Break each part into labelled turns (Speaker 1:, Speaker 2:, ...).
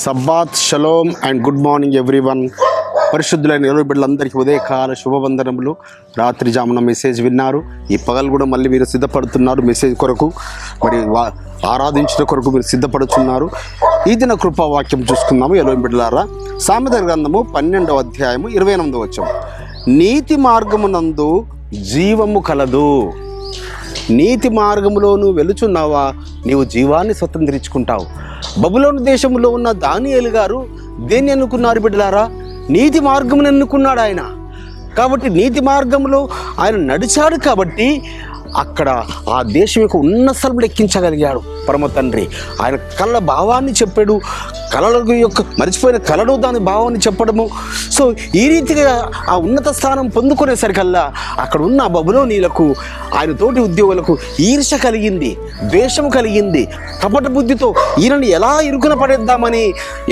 Speaker 1: Sabbath shalom and good morning everyone. పరిశుద్ధులైన 20 బిడ్డలందరికీ ఉదయకాల శుభవందనములు. రాత్రి జామున మెసేజ్ విన్నారు, ఈ పగలు కూడా మళ్ళీ మీరు సిద్ధపడుతున్నారు మెసేజ్ కొరకు, మరి ఆరాధించిన కొరకు మీరు సిద్ధపడుతున్నారు. ఈ దిన కృపావాక్యం చూసుకుందాము 20 బిడ్డలారా. సామెతల గ్రంథము 12వ అధ్యాయము 28వ వచనం. నీతి మార్గమునందు జీవము కలదు. నీతి మార్గములో నువ్వు వెలుచున్నావా, నీవు జీవాన్ని స్వతంత్రించుకుంటావు. బబులోను దేశంలో ఉన్న దానియేలు గారు దేన్ని ఎన్నుకున్నారు బిడ్డలారా? నీతి మార్గమును ఎన్నుకున్నాడు ఆయన. కాబట్టి నీతి మార్గంలో ఆయన నడిచాడు కాబట్టి అక్కడ ఆ దేశం యొక్క ఉన్నత స్థలంలో ఎక్కించగలిగాడు పరమ తండ్రి. ఆయన కళ్ళ భావాన్ని చెప్పాడు, కళల యొక్క మరిచిపోయిన కళను దాని భావాన్ని చెప్పడము. సో ఈ రీతిగా ఆ ఉన్నత స్థానం పొందుకునేసరికల్లా అక్కడ ఉన్న బబులోనీలకు, ఆయన తోటి ఉద్యోగులకు ఈర్ష్య కలిగింది, ద్వేషం కలిగింది. కపట బుద్ధితో ఈయనని ఎలా ఇరుకున పడేద్దామని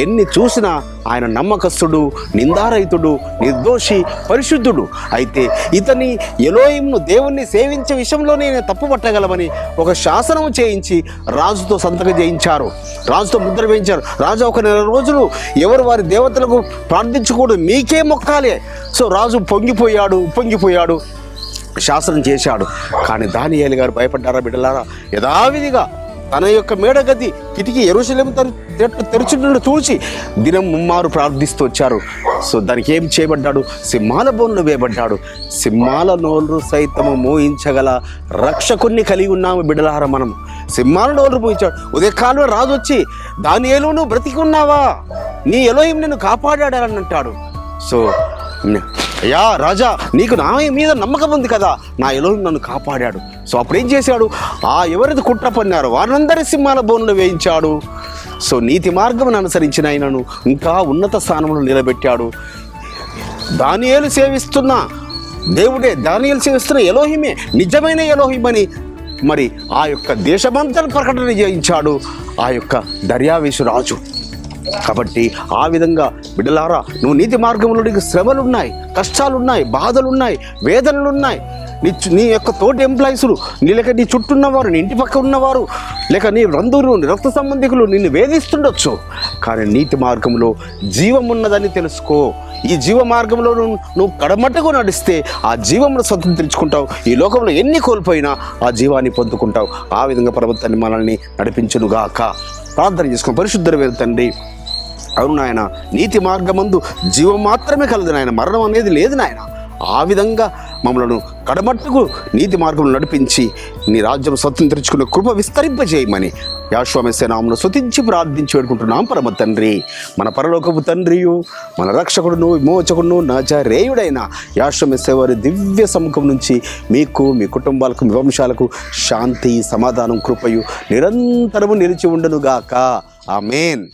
Speaker 1: ఎన్ని చూసినా ఆయన నమ్మకస్తుడు, నిందారహితుడు, నిర్దోషి, పరిశుద్ధుడు. అయితే ఇతని ఎలోహింను, దేవుణ్ణి సేవించే విషయంలోనే తప్పు పట్టగలమని ఒక శాసనం చేయించి రాజుతో సంతకం చేయించారు, రాజుతో ముద్ర వేయించారు. రాజు ఒక 4 రోజులు ఎవరు వారి దేవతలకు ప్రార్థించకూడదు, మీకే మొక్కాలే. సో రాజు పొంగిపోయాడు, శాసనం చేశాడు. కానీ దానియేలు గారు భయపడ్డారా బిడ్డలారా? యథావిధిగా తన యొక్క మేడగది కిటికీ యెరూషలేము తెరుచుండను చూసి దినం ముమ్మారు ప్రార్థిస్తూ వచ్చారు. సో దానికి ఏం చేయబడ్డాడు? సింహాల బోన్లు వేయబడ్డాడు. సింహాల నోళ్ళు సైతము మోయించగల రక్షకుణ్ణి కలిగి ఉన్నాము బిడ్డలారా మనం. సింహాల నోళ్ళు మోయించాడు. ఉదయకాలంలో రాజు వచ్చి దానియేలు నువ్వు బ్రతికి ఉన్నావా, నీ ఎలోహిం నిన్ను కాపాడాడని అంటాడు. సో అయ్యా రాజా, నీకు నా మీద నమ్మకం ఉంది కదా, నా ఎలోహిం నన్ను కాపాడాడు. సో అప్పుడు ఏం చేశాడు? ఎవరైతే కుట్ర పన్నారో వారందరి సింహాల బోన్లు వేయించాడు. సో నీతి మార్గం అనుసరించిన ఆయనను ఇంకా ఉన్నత స్థానంలో నిలబెట్టాడు. దానియేలు సేవిస్తున్న దేవుడే, దానియేలు సేవిస్తున్న ఎలోహిమే నిజమైన ఎలోహిమని మరి ఆ యొక్క దేశమంతా ప్రకటన చేయించాడు ఆ యొక్క దర్యావేషు రాజు. కాబట్టి ఆ విధంగా బిడ్డలారా, నువ్వు నీతి మార్గంలో నీకు శ్రమలున్నాయి, కష్టాలున్నాయి, బాధలున్నాయి, వేదనలున్నాయి. నీ యొక్క తోటి ఎంప్లాయీసులు, లేక నీ చుట్టూ ఉన్నవారు, నీ ఇంటి పక్క ఉన్నవారు, లేక నీ బంధువులు, రక్త సంబంధికులు నిన్ను వేధిస్తుండొచ్చు. కానీ నీతి మార్గంలో జీవం ఉన్నదని తెలుసుకో. ఈ జీవ మార్గంలో నువ్వు కడమట్టకు నడిస్తే ఆ జీవమును స్వతంత్రించుకుంటావు. ఈ లోకంలో ఎన్ని కోల్పోయినా ఆ జీవాన్ని పొందుకుంటావు. ఆ విధంగా ప్రభుత్వాన్ని మనల్ని నడిపించునుగాక. ప్రార్థన చేసుకుని పరిశుద్ధుడైన తండ్రి, అవును నాయన, నీతి మార్గమందు జీవం మాత్రమే కలదు నాయన, మరణం అనేది లేదు నాయన. ఆ విధంగా మమ్మలను కడమట్టుకు నీతి మార్గంలో నడిపించి నీ రాజ్యం స్వతంత్రించుకున్న కృప విస్తరింపజేయమని యెహోవా మెస్సీయ నామములో స్తుతించి ప్రార్థించి వేడుకుంటున్నాం పరమ తండ్రి. మన పరలోకపు తండ్రియు, మన రక్షకుడును, విమోచకుడును, నజరేయుడైన యెహోవా మెస్సీయ వారి దివ్య సముఖం నుంచి మీకు, మీ కుటుంబాలకు, మీ వంశాలకు శాంతి, సమాధానం, కృపయు నిరంతరము నిలిచి ఉండునుగాక. ఆమేన్.